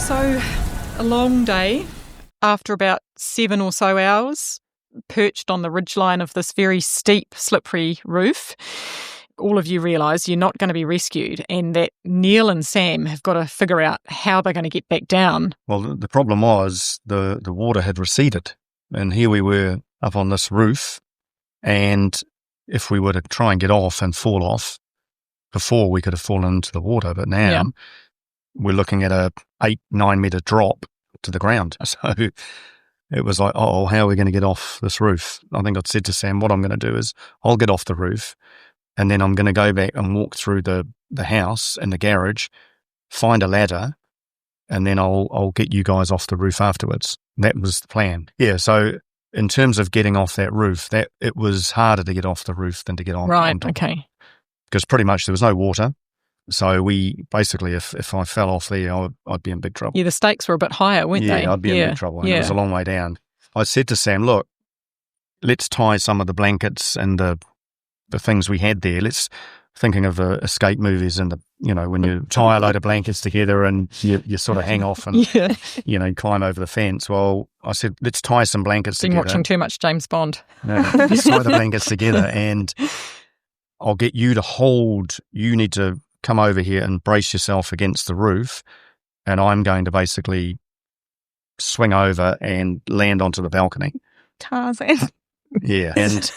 So, a long day. After about 7 or so hours, perched on the ridgeline of this very steep, slippery roof, all of you realise you're not going to be rescued and that Neal and Sam have got to figure out how they're going to get back down. Well, the problem was the water had receded, and here we were up on this roof, and if we were to try and get off and fall off, before we could have fallen into the water, but now we're looking at a 8-9 metre drop to the ground. So it was like, how are we going to get off this roof? I think I'd said to Sam, what I'm going to do is I'll get off the roof, and then I'm going to go back and walk through the house and the garage, find a ladder, and then I'll get you guys off the roof afterwards. That was the plan. Yeah, so in terms of getting off that roof, that it was harder to get off the roof than to get on. Right, on top. okay. Because pretty much there was no water. So we basically, if I fell off there, I'd be in big trouble. Yeah, the stakes were a bit higher, weren't they? Yeah, I'd be in big trouble. And it was a long way down. I said to Sam, look, let's tie some of the blankets and the things we had there. Let's, thinking of the escape movies and when you tie a load of blankets together and you sort of hang off and, climb over the fence. Well, I said, let's tie some blankets together. Been watching too much James Bond. No, let's tie the blankets together and I'll get you you need to come over here and brace yourself against the roof, and I'm going to basically swing over and land onto the balcony. Tarzan. Yeah, and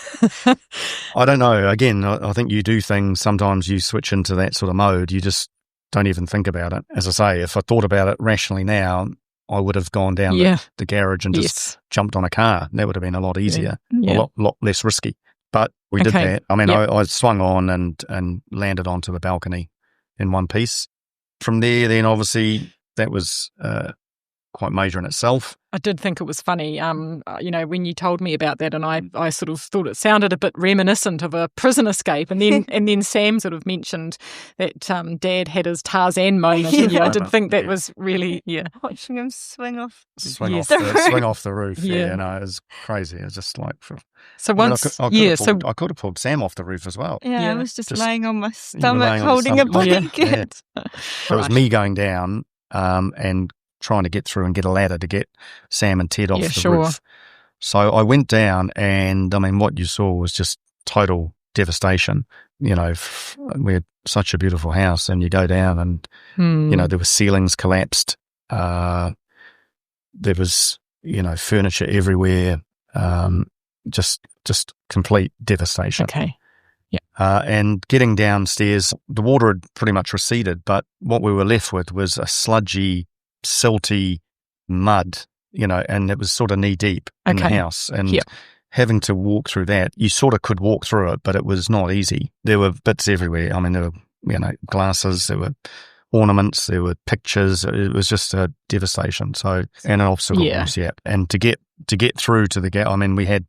I don't know, again, I think you do things, sometimes you switch into that sort of mode, you just don't even think about it. As I say, if I thought about it rationally now, I would have gone down the garage and just jumped on a car. That would have been a lot easier, a lot less risky. But we did that. I mean, I swung on and landed onto the balcony in one piece. From there, then obviously that was quite major in itself. I did think it was funny, when you told me about that, and I sort of thought it sounded a bit reminiscent of a prison escape, and then Sam sort of mentioned that Dad had his Tarzan moment. I did think that was really watching him swing off the roof. Yeah, it was crazy. It was just like I could have pulled Sam off the roof as well. Yeah, I was just laying on my stomach holding a blanket. Yeah. It was me going down and trying to get through and get a ladder to get Sam and Ted off the roof. So I went down, and I mean, what you saw was just total devastation. We had such a beautiful house, and you go down and, there were ceilings collapsed. There was, furniture everywhere. Just complete devastation. Okay. Yeah. And getting downstairs, the water had pretty much receded, but what we were left with was a sludgy, silty mud, and it was sort of knee deep in the house. And having to walk through that, you sort of could walk through it, but it was not easy. There were bits everywhere. I mean, there were, glasses, there were ornaments, there were pictures. It was just a devastation. So, and an obstacle course, And to get through to the gate, I mean, we had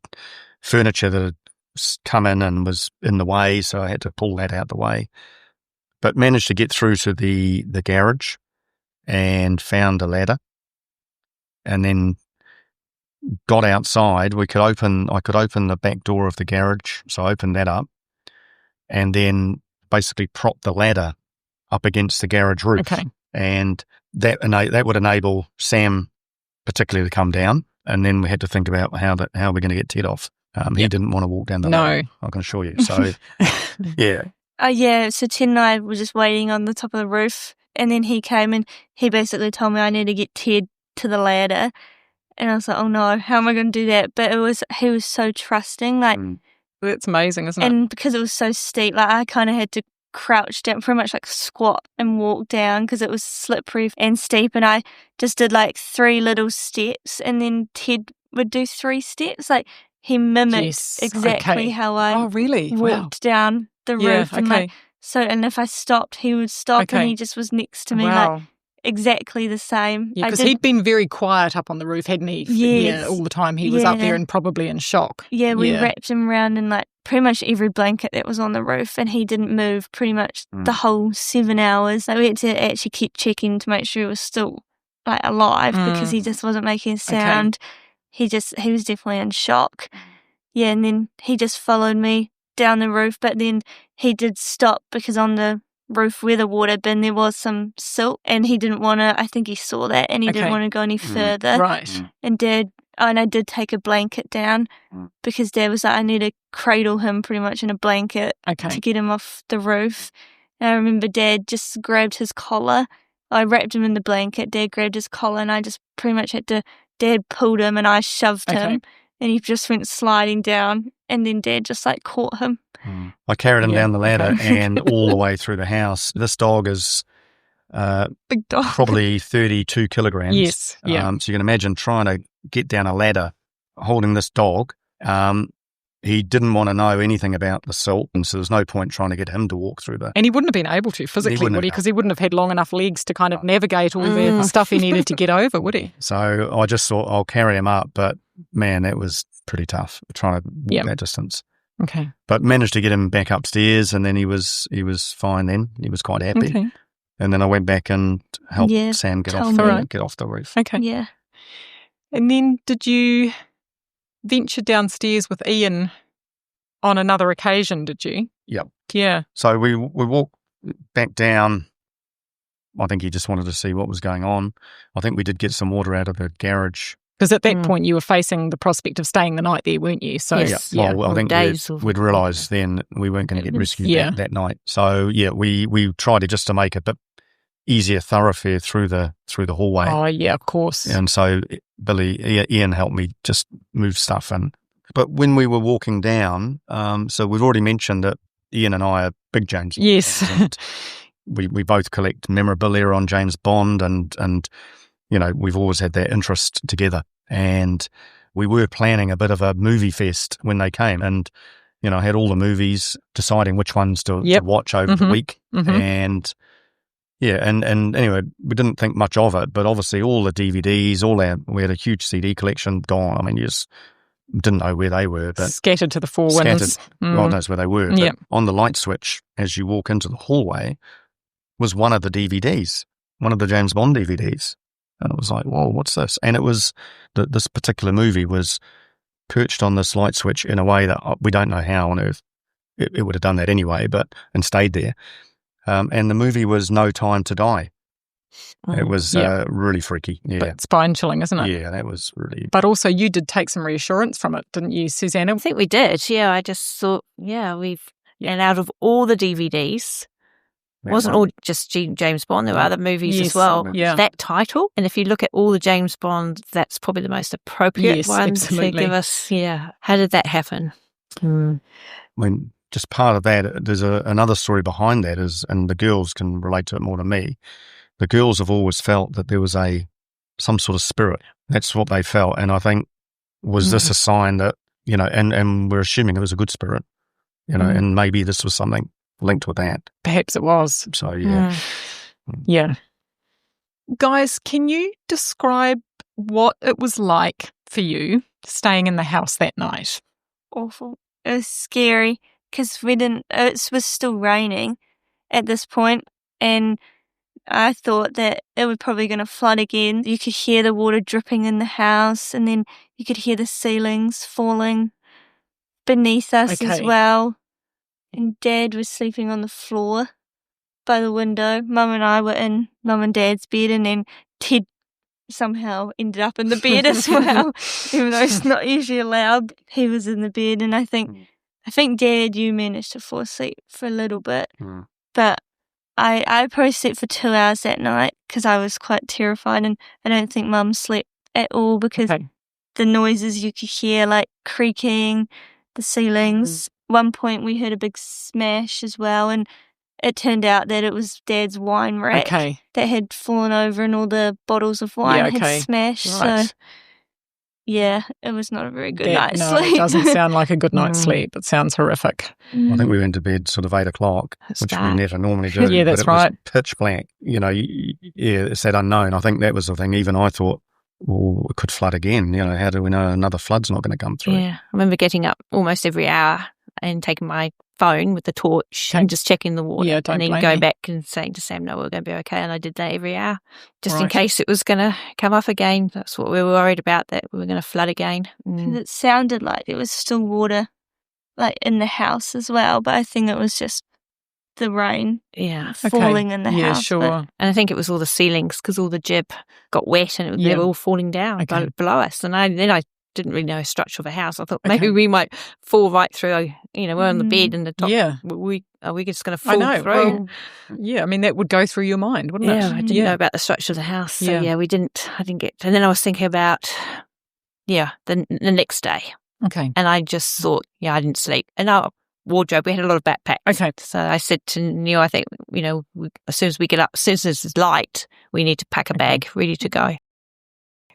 furniture that had come in and was in the way, so I had to pull that out the way. But managed to get through to the garage and found a ladder, and then got outside. I could open the back door of the garage, so I opened that up, and then basically propped the ladder up against the garage roof. Okay. And that would enable Sam particularly to come down, and then we had to think about how we're going to get Ted off. He didn't want to walk down the ladder, I can assure you. So, so Ted and I were just waiting on the top of the roof. And then he came and he basically told me I need to get Ted to the ladder. And I was like, oh no, how am I going to do that? But he was so trusting. That's amazing, isn't it? And because it was so steep, I kind of had to crouch down, pretty much squat and walk down because it was slippery and steep. And I just did 3 little steps, and then Ted would do 3 steps. He mimicked exactly how I walked down the roof. And and if I stopped, he would stop, and he just was next to me, exactly the same. Yeah, because he'd been very quiet up on the roof, hadn't he? Yes. Yeah, all the time he was up there and probably in shock. Yeah, we wrapped him around in pretty much every blanket that was on the roof, and he didn't move pretty much the whole 7 hours. So we had to actually keep checking to make sure he was still alive because he just wasn't making a sound. He was definitely in shock. Yeah, and then he just followed me down the roof, but then he did stop because on the roof where the water had been, there was some silt, and he didn't want to, I think he saw that, and he didn't want to go any further. Right. And I did take a blanket down because Dad was like, I need to cradle him pretty much in a blanket to get him off the roof. And I remember Dad just grabbed his collar. I wrapped him in the blanket. Dad grabbed his collar, and I just pretty much Dad pulled him, and I shoved him, and he just went sliding down, and then Dad just like caught him. I carried him down the ladder and all the way through the house. This dog is big dog, probably 32 kilograms. Yes, yeah. So you can imagine trying to get down a ladder holding this dog. He didn't want to know anything about the silt, and so there's no point trying to get him to walk through the... And he wouldn't have been able to physically, would he? Because he wouldn't have had long enough legs to kind of navigate all the stuff he needed to get over, would he? So I just thought I'll carry him up, but man, that was pretty tough, trying to walk that distance. Okay. But managed to get him back upstairs, and then he was fine then. He was quite happy. Okay. And then I went back and helped Sam get off the roof. Okay. Yeah. And then did you venture downstairs with Ian on another occasion, did you? Yep. Yeah. So we walked back down. I think he just wanted to see what was going on. I think we did get some water out of the garage. Because at that point you were facing the prospect of staying the night there, weren't you? So Well, I think we'd realised then we weren't going to get rescued that night. So we tried just to make a bit easier thoroughfare through the hallway. Oh yeah, of course. And so Ian helped me just move stuff in. But when we were walking down, so we've already mentioned that Ian and I are big James Bond yes fans, and we both collect memorabilia on James Bond, and you know, we've always had that interest together. And we were planning a bit of a movie fest when they came, and you know, I had all the movies, deciding which ones to watch over the week. And and anyway, we didn't think much of it, but obviously all the DVDs, we had a huge CD collection gone. I mean, you just didn't know where they were, but scattered to the four winds. God knows where they were. But on the light switch, as you walk into the hallway, was one of the DVDs, one of the James Bond DVDs. And it was like, whoa, what's this? And it was, this particular movie was perched on this light switch in a way that we don't know how on earth it would have done that anyway, and stayed there. And the movie was No Time to Die. It was really freaky. Yeah. But spine-chilling, isn't it? Yeah, that was really... But also you did take some reassurance from it, didn't you, Suzanna? I think we did, yeah. I just thought, and out of all the DVDs... It wasn't all just James Bond. There were other movies as well. Yeah. That title, and if you look at all the James Bond, that's probably the most appropriate one to give us. Yeah. How did that happen? I mean, just part of that, there's another story behind that and the girls can relate to it more than me. The girls have always felt that there was some sort of spirit. That's what they felt. And I think, was this a sign that, you know, and we're assuming it was a good spirit, you know, and maybe this was something linked with that. Perhaps it was. So, yeah. Yeah. Guys, can you describe what it was like for you staying in the house that night? Awful. It was scary because it was still raining at this point, and I thought that it was probably going to flood again. You could hear the water dripping in the house, and then you could hear the ceilings falling beneath us as well. And Dad was sleeping on the floor by the window. Mum and I were in Mum and Dad's bed, and then Ted somehow ended up in the bed as well. Even though it's not usually allowed, he was in the bed. And I think Dad, you managed to fall asleep for a little bit. But I probably slept for 2 hours that night because I was quite terrified, and I don't think Mum slept at all because the noises you could hear, like creaking, the ceilings. One point we heard a big smash as well, and it turned out that it was Dad's wine rack that had fallen over and all the bottles of wine had smashed. Right. So, yeah, it was not a very good night's sleep. It doesn't sound like a good night's sleep. It sounds horrific. I think we went to bed sort of 8 o'clock, which we never normally do. Yeah, that's right. Was pitch black. You know, it's that unknown. I think that was the thing. Even I thought, well, it could flood again. You know, how do we know another flood's not going to come through? Yeah, I remember getting up almost every hour and taking my phone with the torch and just checking the water, and then going back and saying to Sam, no, we're going to be okay. And I did that every hour just in case it was going to come up again. That's what we were worried about, that we were going to flood again. It sounded like there was still water like in the house as well, but I think it was just the rain Yeah. falling in the house. Yeah, sure. And I think it was all the ceilings because all the jib got wet and they were all falling down below us. And then I didn't really know the structure of the house. I thought maybe we might fall right through, we're on the bed and the top. Yeah. Are we just going to fall through? Well, I mean, that would go through your mind, wouldn't it? Yeah, I didn't know about the structure of the house. So, I didn't get. And then I was thinking about, the next day. Okay. And I just thought, I didn't sleep. And our wardrobe, we had a lot of backpacks. Okay. So I said to Neal, I think, as soon as we get up, as soon as it's light, we need to pack a bag ready to go.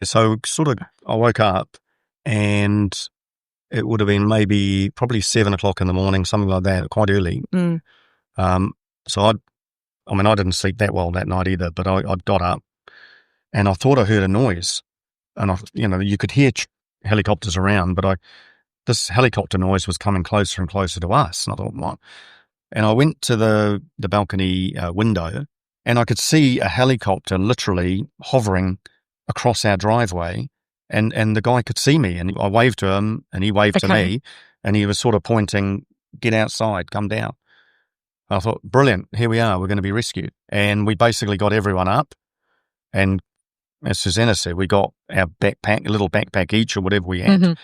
So I woke up and it would have been probably 7 o'clock in the morning, something like that, quite early. Mm. So I didn't sleep that well that night either, but I got up and I thought I heard a noise. And you could hear helicopters around, but this helicopter noise was coming closer and closer to us. And I thought, what? And I went to the balcony window and I could see a helicopter literally hovering across our driveway. And the guy could see me and I waved to him and he waved to me and he was sort of pointing, get outside, come down. I thought, brilliant, here we are, we're going to be rescued. And we basically got everyone up and as Suzanna said, we got our backpack, a little backpack each or whatever we had,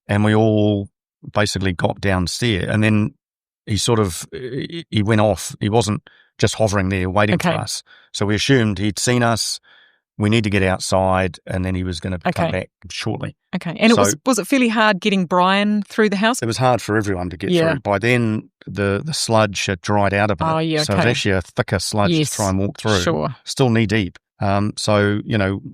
and we all basically got downstairs. And then he went off. He wasn't just hovering there waiting for us. So we assumed he'd seen us. We need to get outside, and then he was going to come back shortly. Okay. And was it fairly hard getting Brian through the house? It was hard for everyone to get through. By then, the sludge had dried out a bit. Oh, yeah, so it was actually a thicker sludge to try and walk through. Sure. Still knee deep. So,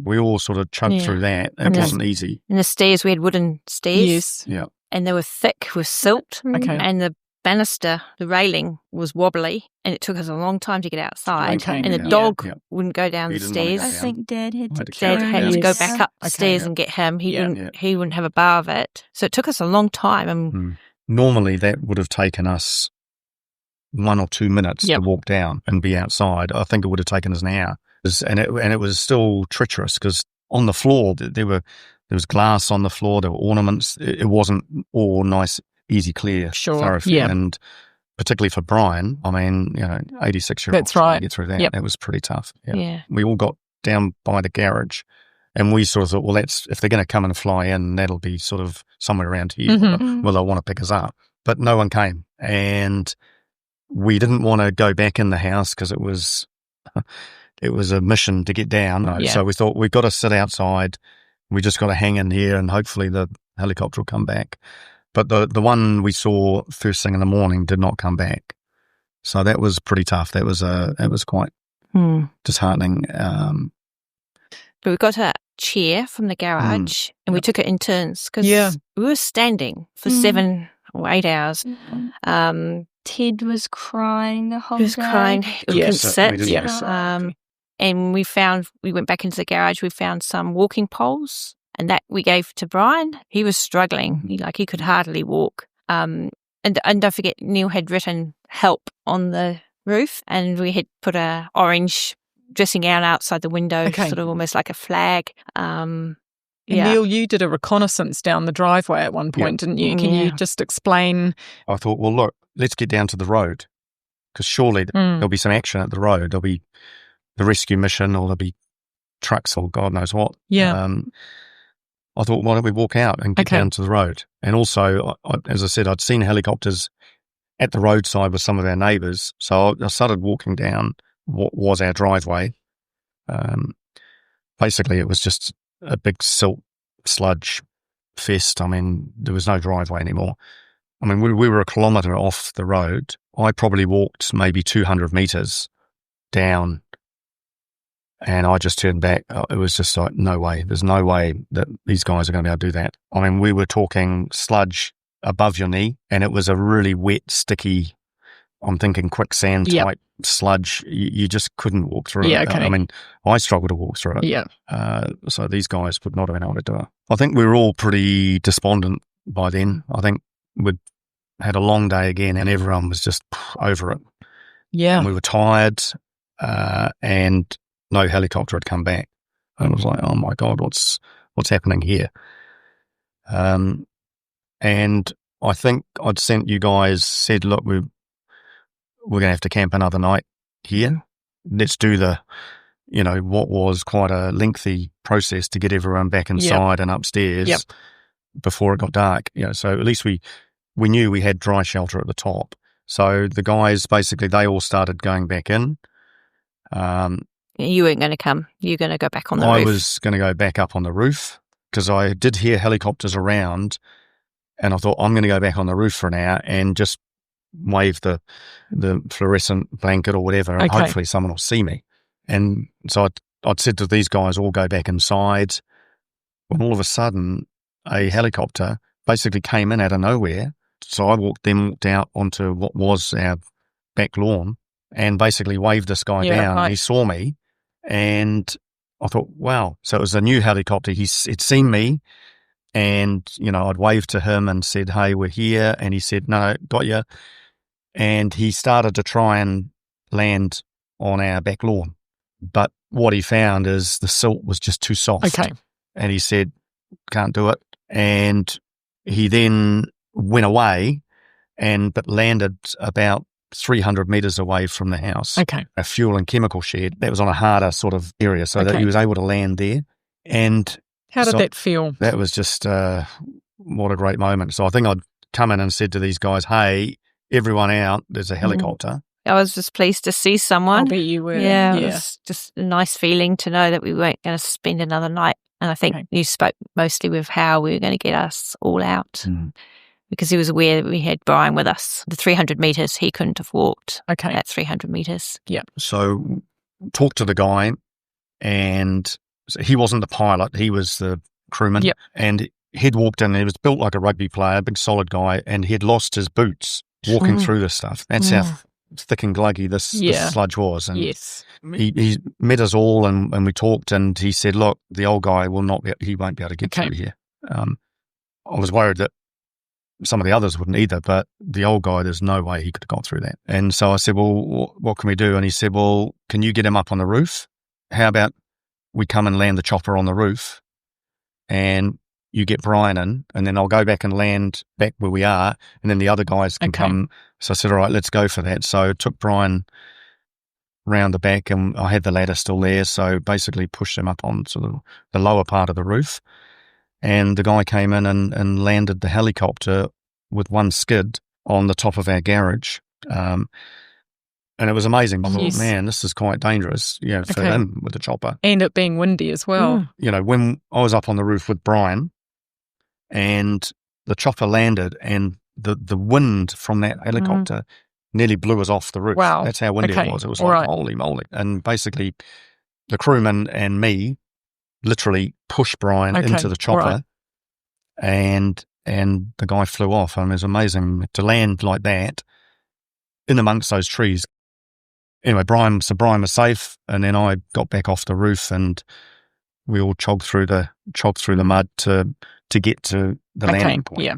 we all sort of chugged through that. It wasn't easy. And the stairs, we had wooden stairs. Yes. Yeah. And they were thick with silt. Okay. And the banister, the railing was wobbly and it took us a long time to get outside. Okay. And the dog wouldn't go down the stairs. I think Dad had to go back up the stairs and get him. He wouldn't have a bar of it. So it took us a long time. And normally that would have taken us 1 or 2 minutes to walk down and be outside. I think it would have taken us an hour. And it was still treacherous because on the floor there was glass on the floor, there were ornaments. It wasn't all nice, easy, clear thoroughfare. Yeah. And particularly for Brian, 86-year-old. That's right. To get through that. Yep. That was pretty tough. Yeah. We all got down by the garage and we sort of thought, well, if they're going to come and fly in, that'll be sort of somewhere around here. Well, they'll want to pick us up. But no one came. And we didn't want to go back in the house because it was a mission to get down. So we thought we've got to sit outside. We just got to hang in here and hopefully the helicopter will come back. But the one we saw first thing in the morning did not come back. So that was pretty tough. That was quite disheartening. But we got a chair from the garage and we took it in turns because we were standing for 7 or 8 hours. Ted was crying the whole day. He was crying. He couldn't sit. And we went back into the garage, we found some walking poles and that we gave to Brian. He was struggling. He could hardly walk. And don't forget, Neal had written help on the roof and we had put a orange dressing gown outside the window, sort of almost like a flag. Neal, you did a reconnaissance down the driveway at one point, didn't you? Can you just explain? I thought, well, look, let's get down to the road because surely there'll be some action at the road. There'll be the rescue mission or there'll be trucks or God knows what. Yeah. I thought, why don't we walk out and get down to the road? And also, as I said, I'd seen helicopters at the roadside with some of our neighbours. So I started walking down what was our driveway. Basically, it was just a big silt sludge fest. There was no driveway anymore. We were a kilometre off the road. I probably walked maybe 200 metres down and I just turned back. It was just like, no way. There's no way that these guys are going to be able to do that. We were talking sludge above your knee and it was a really wet, sticky, I'm thinking quicksand type sludge. You just couldn't walk through it. Okay. I struggled to walk through it. Yeah. So these guys would not have been able to do it. I think we were all pretty despondent by then. I think we'd had a long day again and everyone was just over it. Yeah. And we were tired and no helicopter had come back. And it was like, oh my God, what's happening here? And I think I'd sent you guys, said, look, we're going to have to camp another night here. Let's do what was quite a lengthy process to get everyone back inside and upstairs before it got dark. So at least we knew we had dry shelter at the top. So the guys, basically, they all started going back in. You weren't going to come. You were going to go back on the roof. I was going to go back up on the roof because I did hear helicopters around, and I thought, I'm going to go back on the roof for an hour and just wave the fluorescent blanket or whatever, and hopefully someone will see me. And so I'd said to these guys, all go back inside, when all of a sudden a helicopter basically came in out of nowhere. So I walked out onto what was our back lawn and basically waved this guy down. And he saw me, and I thought, wow. So it was a new helicopter. He'd seen me, and, I'd waved to him and said, hey, we're here. And he said, no, got you. And he started to try and land on our back lawn. But what he found is the silt was just too soft. Okay. And he said, can't do it. And he then went away but landed about 300 metres away from the house. Okay. A fuel and chemical shed that was on a harder sort of area, so that he was able to land there. And how did that feel? That was just what a great moment. So I think I'd come in and said to these guys, hey, everyone out, there's a helicopter. I was just pleased to see someone. I bet you were. Yeah, it was just a nice feeling to know that we weren't going to spend another night. And I think you spoke mostly with how we were going to get us all out. Because he was aware that we had Brian with us. The 300 metres, he couldn't have walked at 300 metres. Yeah. So talked to the guy, and he wasn't the pilot, he was the crewman. Yep. And he'd walked in, he was built like a rugby player, big solid guy, and he'd lost his boots walking through this stuff. That's how thick and gluggy this sludge was. And he met us all, and we talked, and he said, look, the old guy won't be able to get through here. I was worried that some of the others wouldn't either, but the old guy, there's no way he could have got through that. And so I said, well, what can we do? And he said, well, can you get him up on the roof? How about we come and land the chopper on the roof, and you get Brian in, and then I'll go back and land back where we are, and then the other guys can come. So I said, all right, let's go for that. So I took Brian round the back, and I had the ladder still there, so basically pushed him up on sort of the lower part of the roof. And the guy came in and landed the helicopter with one skid on the top of our garage. And it was amazing. I thought, man, this is quite dangerous, for him with the chopper. And it being windy as well. When I was up on the roof with Brian and the chopper landed, and the wind from that helicopter nearly blew us off the roof. Wow. That's how windy it was. It was like, holy moly. And basically the crewman and me literally pushed Brian into the chopper, and the guy flew off. I mean, it was amazing to land like that in amongst those trees. Anyway, Brian was safe, and then I got back off the roof, and we all chogged through the mud to get to the landing point. Yeah.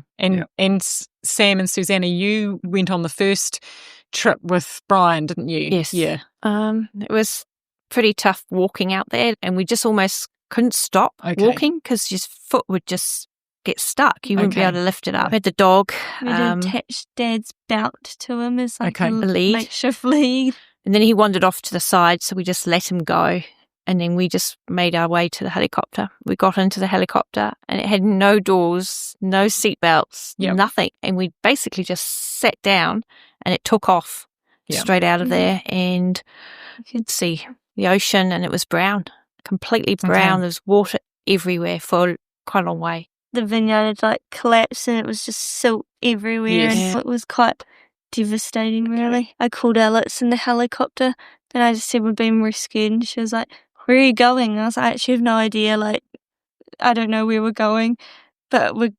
And Sam and Suzanna, you went on the first trip with Brian, didn't you? Yes. Yeah. It was pretty tough walking out there, and we just almost couldn't stop walking because your foot would just get stuck. You wouldn't be able to lift it up. I had the dog. We attached Dad's belt to him as like a lead. Makeshift lead. And then he wandered off to the side, so we just let him go. And then we just made our way to the helicopter. We got into the helicopter, and it had no doors, no seat belts, nothing. And we basically just sat down, and it took off straight out of there. And you could see the ocean, and it was brown. Completely brown. There was water everywhere for quite a long way. The vineyard had collapsed, and it was just silt everywhere, and it was quite devastating, really. I called Alex in the helicopter, and I just said we've been rescued, and she was like, where are you going? And I was like, I actually have no idea, I don't know where we're going, but we're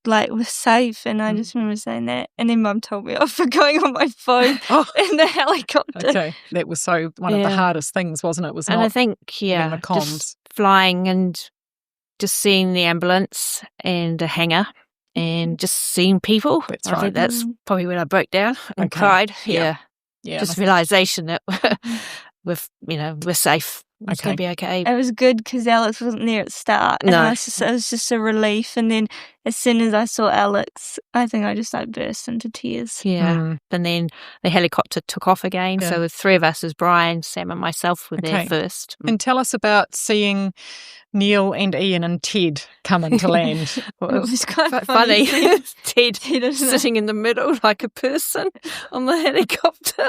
safe. And I just remember saying that, and then Mum told me off for going on my phone in the helicopter. Okay, that was one of the hardest things, wasn't it? And I think, the comms. Just flying and just seeing the ambulance and a hangar and just seeing people. I think that's probably when I broke down and cried. Yeah. Just realisation that we're safe. It's going to be okay. It was good because Alex wasn't there at the start. And no. It was just a relief. And then as soon as I saw Alex, I think I just burst into tears. Yeah. And then the helicopter took off again. So the three of us, as Brian, Sam and myself, were there first. And tell us about seeing Neal and Ian and Ted come into land. Well, it was quite funny. Ted sitting in the middle like a person on the helicopter.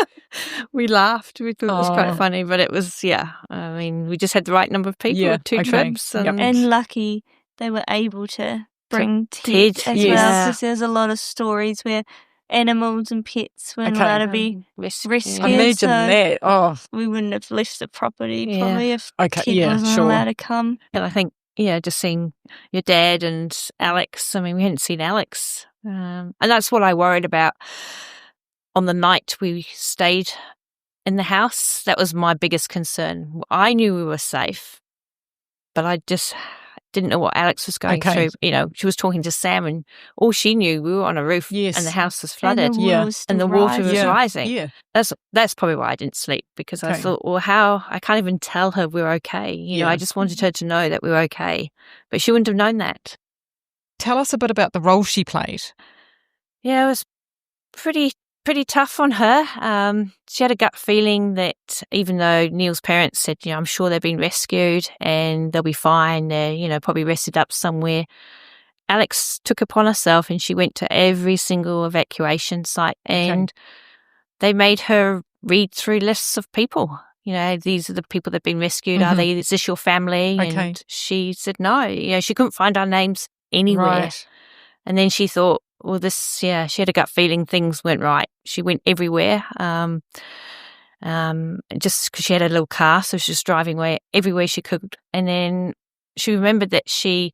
We laughed. We thought it was quite funny, but it was, I mean, we just had the right number of people, 2 trips. And lucky they were able to bring Ted as well, because there's a lot of stories where animals and pets weren't allowed to be rescued. Imagine that. Oh, we wouldn't have left the property probably if Ted wasn't allowed to come. And I think, just seeing your dad and Alex. I mean, we hadn't seen Alex, and that's what I worried about on the night we stayed in the house. That was my biggest concern. I knew we were safe, but I just didn't know what Alex was going through. She was talking to Sam, and all she knew, we were on a roof and the house was flooded, and the water was rising. Yeah. That's probably why I didn't sleep, because I thought, well, I can't even tell her we're okay. I just wanted her to know that we were okay, but she wouldn't have known that. Tell us a bit about the role she played. Yeah, it was pretty tough on her. She had a gut feeling that even though Neal's parents said, I'm sure they've been rescued and they'll be fine, they're, probably rested up somewhere, Alex took upon herself and she went to every single evacuation site, and they made her read through lists of people. These are the people that have been rescued. Are they? Is this your family? And she said no. She couldn't find our names anywhere. Right. And then she thought, well, she had a gut feeling things weren't right. She went everywhere, just because she had a little car, so she was driving away everywhere she could. And then she remembered that she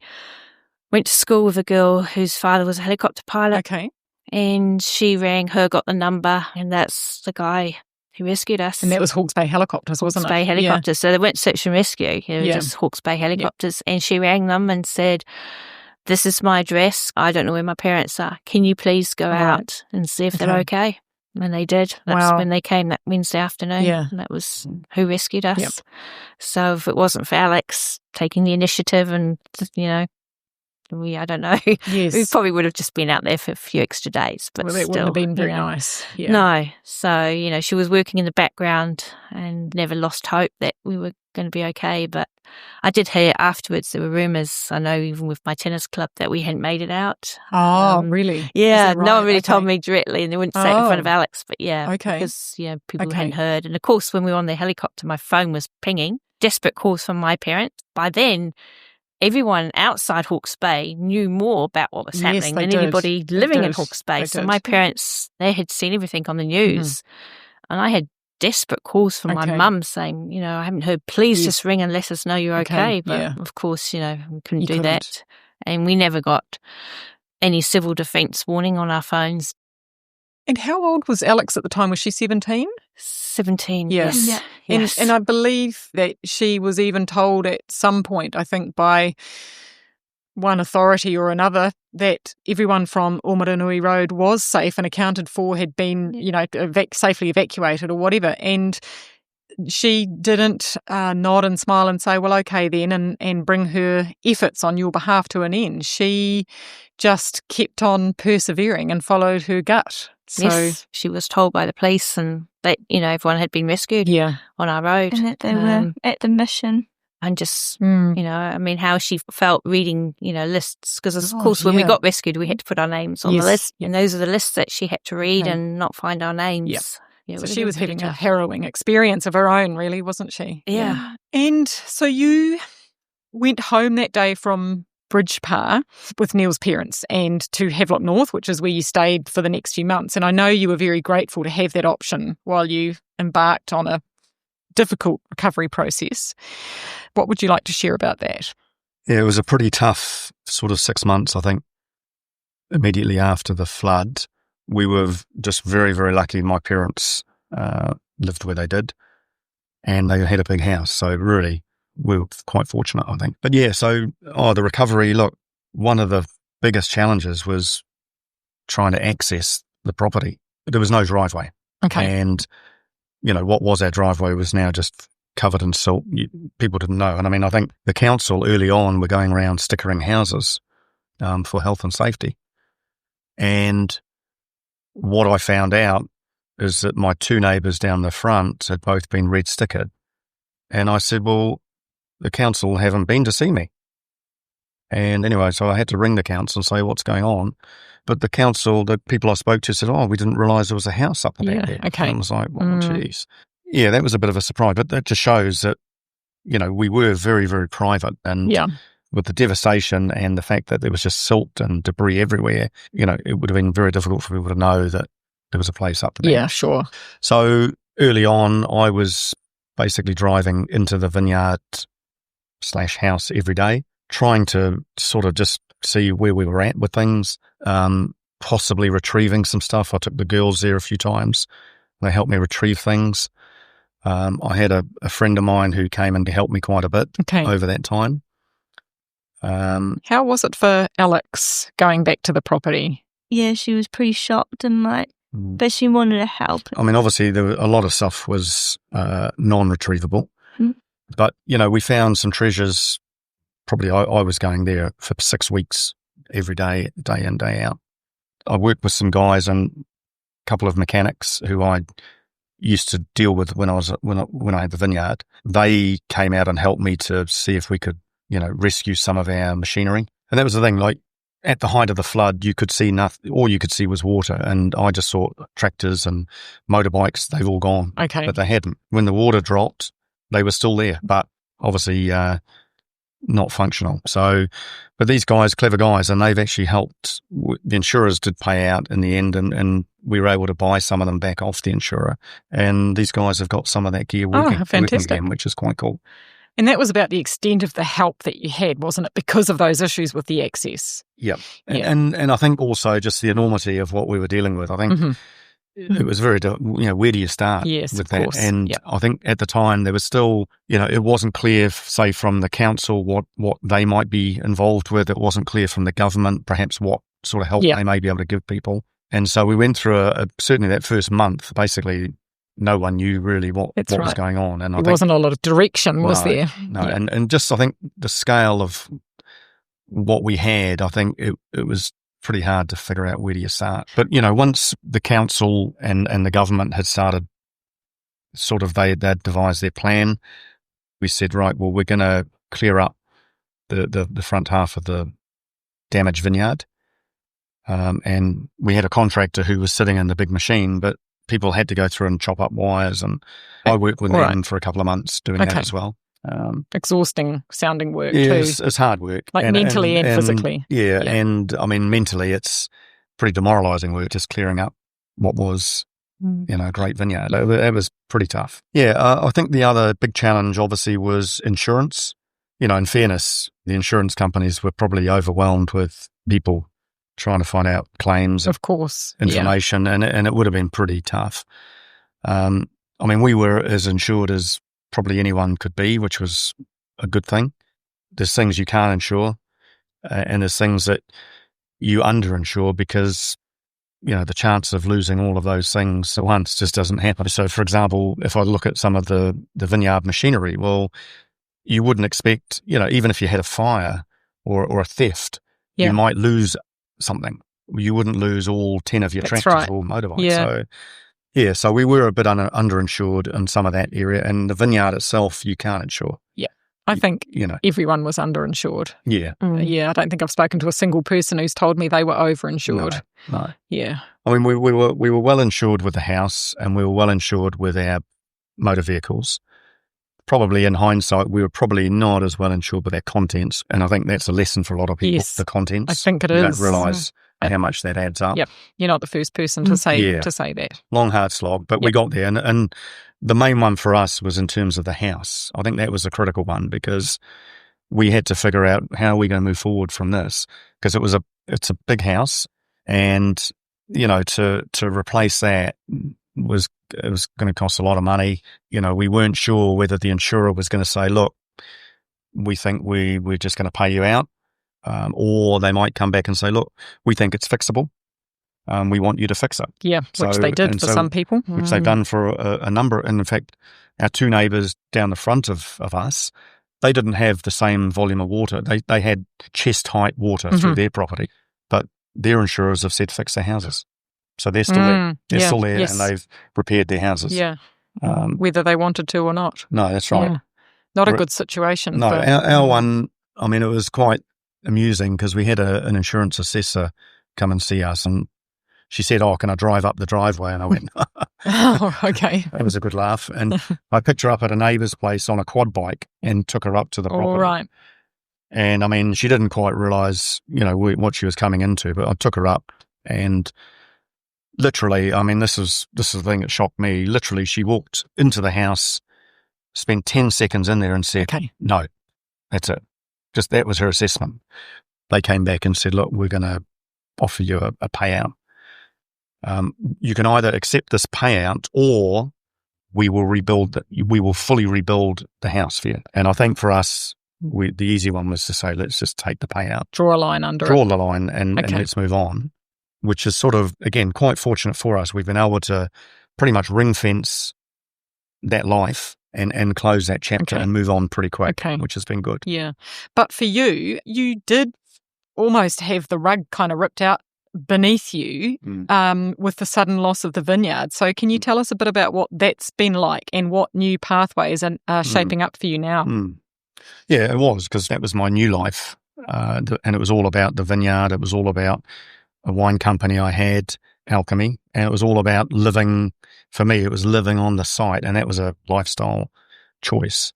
went to school with a girl whose father was a helicopter pilot. Okay. And she rang her, got the number, and that's the guy who rescued us. And that was Hawke's Bay Helicopters, wasn't it? Hawke's Bay Helicopters. So they weren't search and rescue, just Hawke's Bay Helicopters. And she rang them and said, this is my address. I don't know where my parents are. Can you please go out and see if they're okay? And they did. That's when they came that Wednesday afternoon. Yeah. And that was who rescued us. Yep. So if it wasn't for Alex taking the initiative and, I don't know. Yes. We probably would have just been out there for a few extra days. But that wouldn't have been very nice. Yeah. No. So, she was working in the background and never lost hope that we were going to be okay. But I did hear afterwards there were rumours, I know even with my tennis club, that we hadn't made it out. Oh, really? Yeah, right? No one really told me directly, and they wouldn't say it in front of Alex, but because people hadn't heard. And of course, when we were on the helicopter, my phone was pinging, desperate calls from my parents. By then, everyone outside Hawke's Bay knew more about what was happening than anybody living in Hawke's Bay. So my parents, they had seen everything on the news, and I had desperate calls from my mum saying, I haven't heard, please just ring and let us know you're okay. But of course, we couldn't do that. And we never got any civil defence warning on our phones. And how old was Alex at the time? Was she 17? 17, yes. Yeah. Yes. And I believe that she was even told at some point, I think by one authority or another, that everyone from Omaranui Road was safe and accounted for, had been, safely evacuated or whatever. And she didn't nod and smile and say, well, okay then, and bring her efforts on your behalf to an end. She just kept on persevering and followed her gut. So, yes, she was told by the police and that, everyone had been rescued on our road. And that they were at the mission. And just, how she felt reading, lists. Because, of course, when we got rescued, we had to put our names on the list. And those are the lists that she had to read and not find our names. Yep. Yeah, so she was having a harrowing experience of her own, really, wasn't she? Yeah. And so you went home that day from Bridgepa with Neal's parents and to Havelock North, which is where you stayed for the next few months. And I know you were very grateful to have that option while you embarked on a difficult recovery process. What would you like to share about that? Yeah, it was a pretty tough sort of 6 months, I think. Immediately after the flood, we were just very, very lucky. My parents lived where they did, and they had a big house. So really, we were quite fortunate, I think. But yeah, so the recovery, look, one of the biggest challenges was trying to access the property. There was no driveway. Okay. And what was our driveway was now just covered in silt. People didn't know. And I think the council early on were going around stickering houses for health and safety. And what I found out is that my two neighbours down the front had both been red stickered. And I said, well, the council haven't been to see me. And anyway, so I had to ring the council and say, what's going on? But the council, the people I spoke to said, oh, we didn't realise there was a house up there. Okay. And I was like, well, geez. Yeah, that was a bit of a surprise. But that just shows that, we were very, very private. And with the devastation and the fact that there was just silt and debris everywhere, it would have been very difficult for people to know that there was a place up there. Yeah, sure. So early on, I was basically driving into the vineyard/house every day, trying to sort of just see where we were at with things, possibly retrieving some stuff. I took the girls there a few times. They helped me retrieve things. I had a friend of mine who came in to help me quite a bit over that time. How was it for Alex going back to the property? Yeah, she was pretty shocked and but she wanted to help. I mean, obviously, there were a lot of stuff was non-retrievable. But, we found some treasures. Probably I was going there for 6 weeks every day, day in, day out. I worked with some guys and a couple of mechanics who I used to deal with when I had the vineyard. They came out and helped me to see if we could, rescue some of our machinery. And that was the thing, at the height of the flood, you could see nothing. All you could see was water. And I just saw tractors and motorbikes. They've all gone. Okay. But they hadn't. When the water dropped, they were still there, but obviously not functional. So, but these guys, clever guys, and they've actually helped. The insurers did pay out in the end, and we were able to buy some of them back off the insurer. And these guys have got some of that gear working again, which is quite cool. And that was about the extent of the help that you had, wasn't it? Because of those issues with the access. Yep. Yeah. And I think also just the enormity of what we were dealing with. I think it was very, where do you start with that? Course. And I think at the time there was still, it wasn't clear, say, from the council what they might be involved with. It wasn't clear from the government, perhaps what sort of help they may be able to give people. And so we went through certainly that first month, basically, no one knew really what was going on. And there wasn't a lot of direction, was there? No, and just I think the scale of what we had, I think it was pretty hard to figure out where do you start. But, once the council and the government had started, sort of they'd devised their plan, we said, right, well, we're going to clear up the front half of the damaged vineyard. And we had a contractor who was sitting in the big machine, but people had to go through and chop up wires, and I worked with them for a couple of months doing that as well. Exhausting sounding work too. It's hard work. Mentally and physically. Yeah, and I mean, mentally it's pretty demoralising work, just clearing up what was, a great vineyard. It was pretty tough. Yeah, I think the other big challenge obviously was insurance. In fairness, the insurance companies were probably overwhelmed with people trying to find out claims, of course, information, and it would have been pretty tough. I mean, we were as insured as probably anyone could be, which was a good thing. There's things you can't insure, and there's things that you underinsure because, the chance of losing all of those things at once just doesn't happen. So, for example, if I look at some of the vineyard machinery, well, you wouldn't expect, even if you had a fire or a theft, you might lose something. You wouldn't lose all 10 of your tractors or motorbikes. So we were a bit underinsured in some of that area, and the vineyard itself you can't insure. Yeah, I think everyone was underinsured. Yeah. Yeah, I don't think I've spoken to a single person who's told me they were overinsured. No. Yeah. I mean, we were well insured with the house, and we were well insured with our motor vehicles. Probably in hindsight, we were probably not as well insured with our contents, and I think that's a lesson for a lot of people. Yes, the contents. I think it is. You don't realise how much that adds up. Yep, you're not the first person to say that. Long, hard slog, but we got there, and the main one for us was in terms of the house. I think that was a critical one because we had to figure out how are we going to move forward from this, because it's a big house, and to replace that was going to cost a lot of money. We weren't sure whether the insurer was going to say, look, we think we're just going to pay you out, or they might come back and say, look, we think it's fixable. We want you to fix it. Yeah, which they did for some people. Which they've done for a number. And in fact, our two neighbours down the front of us, they didn't have the same volume of water. They had chest-height water through their property, but their insurers have said fix their houses. So they're still there. They're still there, and they've repaired their houses. Yeah, whether they wanted to or not. No, that's right. Yeah. Not a good situation. No, our one, I mean, it was quite amusing because we had an insurance assessor come and see us, and she said, can I drive up the driveway? And I went, oh, okay. That was a good laugh. And I picked her up at a neighbour's place on a quad bike and took her up to the property. All right. And I mean, she didn't quite realise, what she was coming into, but I took her up, and literally, I mean, this is the thing that shocked me. Literally, she walked into the house, spent 10 seconds in there and said, no, that's it. Just that was her assessment. They came back and said, look, we're going to offer you a payout. You can either accept this payout or we will fully rebuild the house for you. And I think for us, the easy one was to say, let's just take the payout. Draw a line under it. Draw the line and let's move on, which is sort of, again, quite fortunate for us. We've been able to pretty much ring fence that life and close that chapter and move on pretty quick, which has been good. Yeah. But for you did almost have the rug kind of ripped out beneath you with the sudden loss of the vineyard. So can you tell us a bit about what that's been like and what new pathways are shaping up for you now? Yeah, it was, because that was my new life. And it was all about the vineyard. It was all about a wine company I had, Alchemy. And it was all about living, for me, it was living on the site. And that was a lifestyle choice.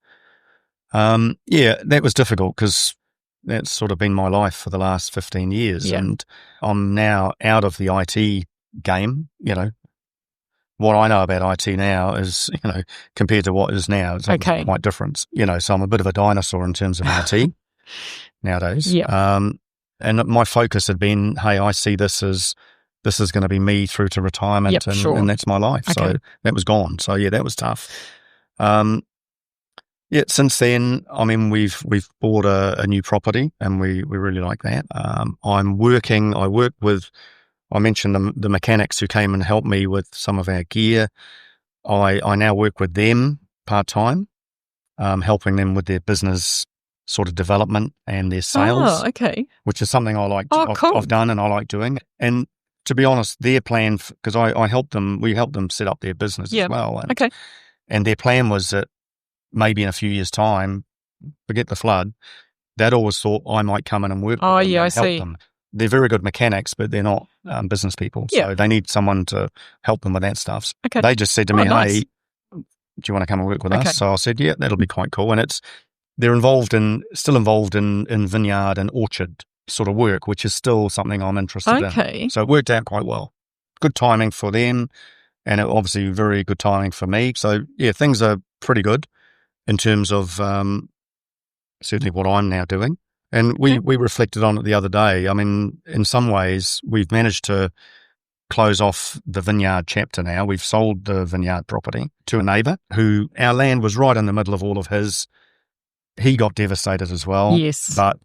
That was difficult because that's sort of been my life for the last 15 years. Yeah. And I'm now out of the IT game. What I know about IT now is, compared to what is now, it's quite different. So I'm a bit of a dinosaur in terms of IT nowadays. Yeah. And my focus had been, hey, I see this is going to be me through to retirement, and that's my life. So that was gone. So that was tough. Since then, I mean, we've bought a new property, and we really like that. I work with, I mentioned the mechanics who came and helped me with some of our gear. I now work with them part-time, helping them with their business sort of development and their sales. Oh, okay. Which is something I like. Cool. I've done and I like doing. And to be honest, their plan, because I helped them, we helped them set up their business as well. And their plan was that maybe in a few years' time, forget the flood, they'd always thought I might come in and work with them and help them. They're very good mechanics, but they're not business people. So they need someone to help them with that stuff. Okay. They just said to me, hey, do you want to come and work with us? So I said, yeah, that'll be quite cool. And they're still involved in vineyard and orchard sort of work, which is still something I'm interested in. So it worked out quite well. Good timing for them, and obviously very good timing for me. So things are pretty good in terms of certainly what I'm now doing. And we reflected on it the other day. I mean, in some ways, we've managed to close off the vineyard chapter now. We've sold the vineyard property to a neighbour who, our land was right in the middle of all of his. He got devastated as well. Yes. But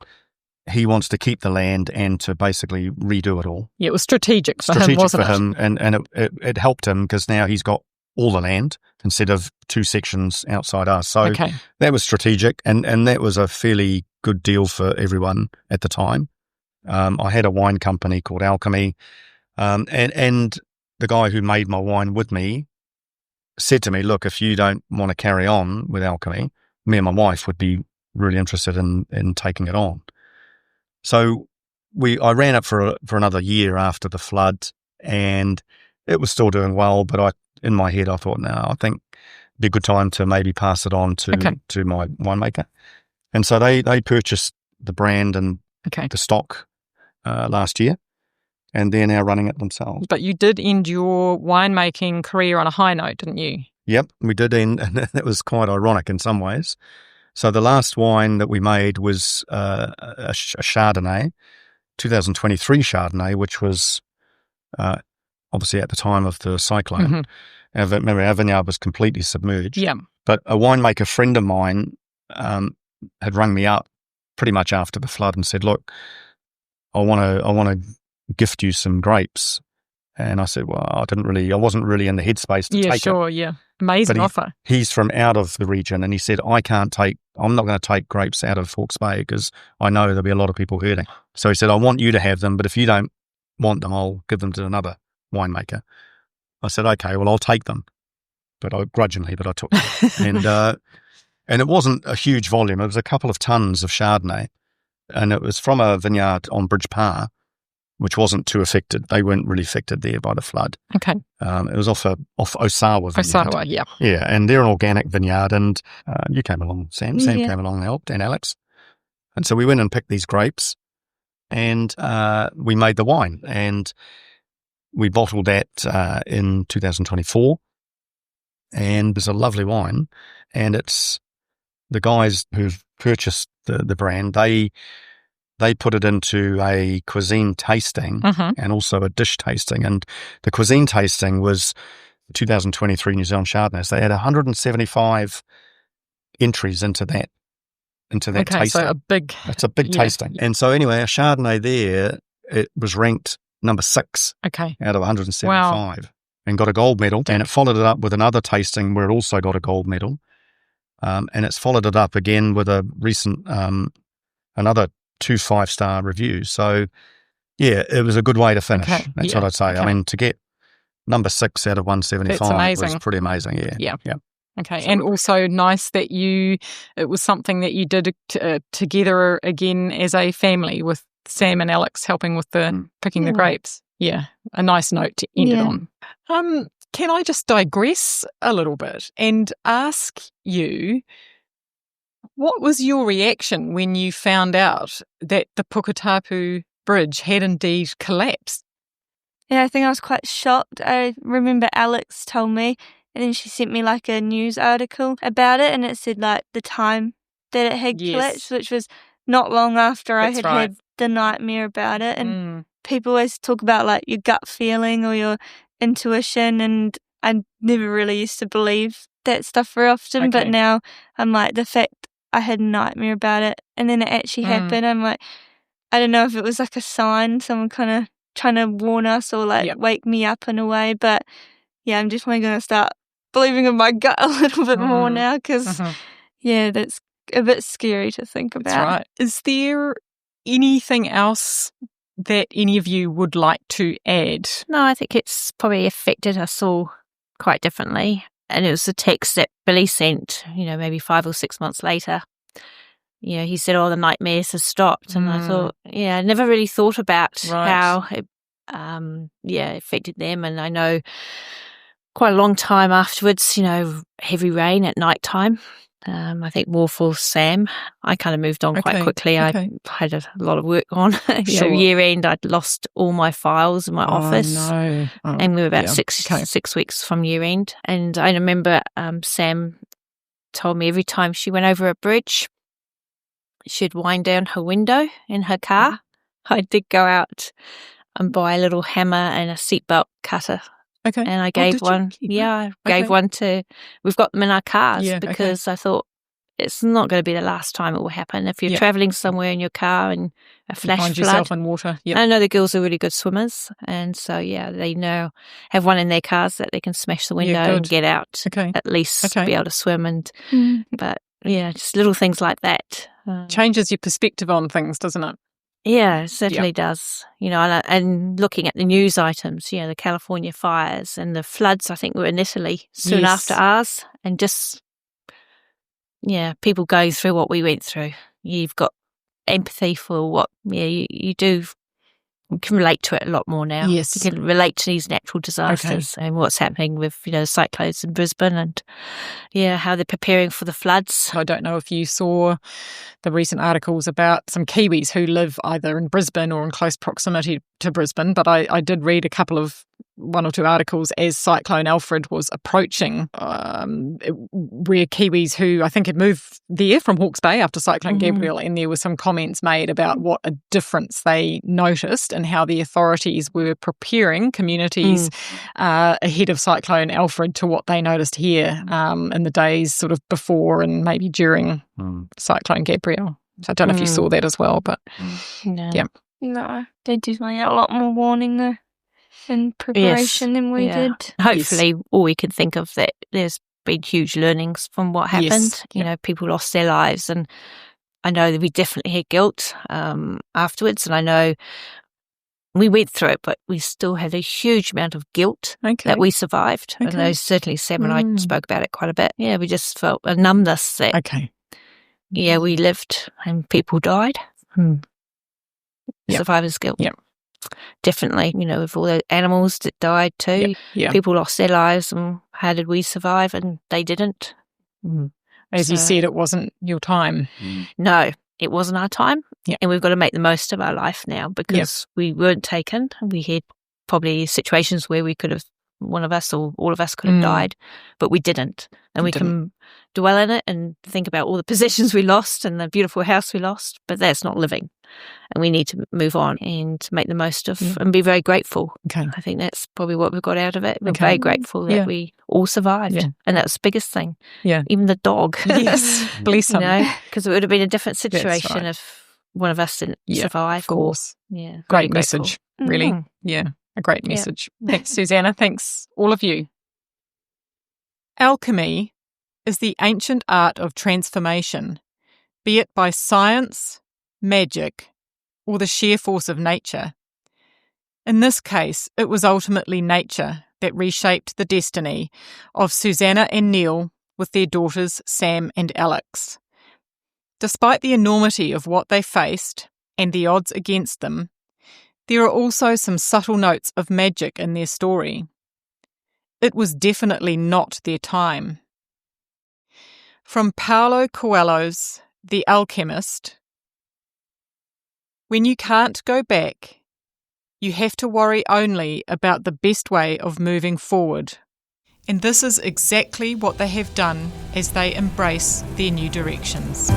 he wants to keep the land and to basically redo it all. Yeah, it was strategic for him, wasn't it? Strategic for him, and it helped him because now he's got all the land instead of two sections outside us. So that was strategic, and that was a fairly good deal for everyone at the time. I had a wine company called Alchemy, and the guy who made my wine with me said to me, look, if you don't want to carry on with Alchemy, me and my wife would be really interested in taking it on. So I ran it for another year after the flood, and it was still doing well, but in my head I thought, no, I think it'd be a good time to maybe pass it on to my winemaker. And so they purchased the brand and the stock last year, and they're now running it themselves. But you did end your winemaking career on a high note, didn't you? Yep, we did, and that was quite ironic in some ways. So the last wine that we made was a Chardonnay, 2023 Chardonnay, which was obviously at the time of the cyclone. Remember, our vineyard was completely submerged. Yeah. But a winemaker friend of mine had rung me up pretty much after the flood and said, look, I want to gift you some grapes. And I said, well, I wasn't really in the headspace to take it. Yeah. Amazing offer. He's from out of the region, and he said, I'm not going to take grapes out of Hawke's Bay because I know there'll be a lot of people hurting. So he said, I want you to have them, but if you don't want them, I'll give them to another winemaker. I said, okay, well, I'll take them. But I took them. And it wasn't a huge volume. It was a couple of tons of Chardonnay. And it was from a vineyard on Bridge Par, which wasn't too affected. They weren't really affected there by the flood. Okay. It was off Osawa vineyard. Osawa, yeah. Yeah, and they're an organic vineyard. And you came along, Sam. Sam came along and helped, and Alex. And so we went and picked these grapes, and we made the wine. And we bottled that in 2024. And it's a lovely wine. And it's the guys who've purchased the brand, they put it into a cuisine tasting and also a dish tasting. And the cuisine tasting was 2023 New Zealand Chardonnays. They had 175 entries into that tasting. So it's a big tasting. And so anyway, a Chardonnay there, it was ranked number 6 out of 175 and got a gold medal. And it followed it up with another tasting where it also got a gold medal. And it's followed it up again with a recent, another 2 5-star reviews. So, yeah, it was a good way to finish. That's what I'd say. I mean, to get number 6 out of 175 was pretty amazing. Yeah. Okay, and also nice that it was something that you did together again as a family with Sam and Alex helping with the picking the grapes. Yeah, a nice note to end it on. Can I just digress a little bit and ask you, what was your reaction when you found out that the Puketapu Bridge had indeed collapsed? Yeah, I think I was quite shocked. I remember Alex told me, and then she sent me like a news article about it, and it said like the time that it had collapsed, which was not long after I had the nightmare about it. And people always talk about like your gut feeling or your intuition, and I never really used to believe that stuff very often, but now I'm like, the fact I had a nightmare about it and then it actually happened, I'm like, I don't know if it was like a sign, someone kind of trying to warn us or like wake me up in a way, but yeah, I'm definitely going to start believing in my gut a little bit more now because that's a bit scary to think about. That's right. Is there anything else that any of you would like to add? No, I think it's probably affected us all quite differently. And it was the text that Billy sent, maybe 5 or 6 months later. He said, the nightmares have stopped. And I thought, I never really thought about how it, affected them. And I know quite a long time afterwards, heavy rain at night time. I think more for Sam. I kind of moved on quite quickly. I had a lot of work on. So year end, I'd lost all my files in my office. No. And we were about 6 weeks from year end. And I remember Sam told me every time she went over a bridge, she'd wind down her window in her car. I did go out and buy a little hammer and a seatbelt cutter. Okay. And I gave one. I gave one to, we've got them in our cars because I thought it's not going to be the last time it will happen. If you're traveling somewhere in your car and a flash find flood. yourself in water. I know the girls are really good swimmers. And so, they now have one in their cars that they can smash the window and get out. At least be able to swim. And But just little things like that. Changes your perspective on things, doesn't it? Yeah, it certainly does. And looking at the news items, the California fires and the floods, I think were in Italy soon after ours. And just, people go through what we went through. You've got empathy for what, you do. You can relate to it a lot more now. Yes. You can relate to these natural disasters and what's happening with, cyclones in Brisbane and, how they're preparing for the floods. I don't know if you saw the recent articles about some Kiwis who live either in Brisbane or in close proximity to Brisbane, but I did read one or two articles as Cyclone Alfred was approaching, where Kiwis who I think had moved there from Hawke's Bay after Cyclone Gabrielle, and there were some comments made about what a difference they noticed and how the authorities were preparing communities ahead of Cyclone Alfred to what they noticed here in the days sort of before and maybe during Cyclone Gabrielle. So I don't know if you saw that as well, but no, they definitely had a lot more warning though. In preparation than we did. Hopefully all we can think of that there's been huge learnings from what happened. Yes. You know, people lost their lives, and I know that we definitely had guilt afterwards, and I know we went through it, but we still had a huge amount of guilt that we survived. I know certainly Sam and I spoke about it quite a bit. Yeah, we just felt a numbness that, yeah, we lived and people died. Survivor's guilt. Yep. Definitely, you know, with all the animals that died too. Yep. People lost their lives, and how did we survive? And they didn't. As you said, it wasn't your time. No, it wasn't our time. Yep. And we've got to make the most of our life now, because we weren't taken. We had probably situations where we could have, one of us or all of us could have died, but we didn't. And we can dwell in it and think about all the possessions we lost and the beautiful house we lost, but that's not living. And we need to move on and make the most of and be very grateful. I think that's probably what we've got out of it. We're very grateful that we all survived. And that's the biggest thing. Even the dog. Yes. Bless him. You know, because it would have been a different situation if one of us didn't survive. Of course. Great message, really. Yeah, a great message. Thanks, Suzanna. Thanks, all of you. Alchemy is the ancient art of transformation, be it by science, magic, or the sheer force of nature. In this case, it was ultimately nature that reshaped the destiny of Suzanna and Neal with their daughters Sam and Alex. Despite the enormity of what they faced and the odds against them, there are also some subtle notes of magic in their story. It was definitely not their time. From Paulo Coelho's The Alchemist: when you can't go back, you have to worry only about the best way of moving forward. And this is exactly what they have done as they embrace their new directions.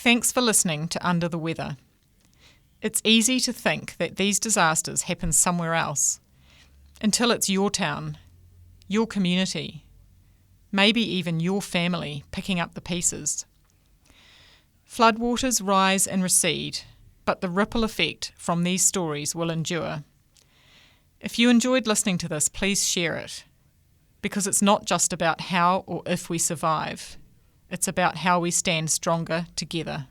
Thanks for listening to Under the Weather. It's easy to think that these disasters happen somewhere else, until it's your town, your community, maybe even your family picking up the pieces. Floodwaters rise and recede, but the ripple effect from these stories will endure. If you enjoyed listening to this, please share it, because it's not just about how or if we survive. It's about how we stand stronger together.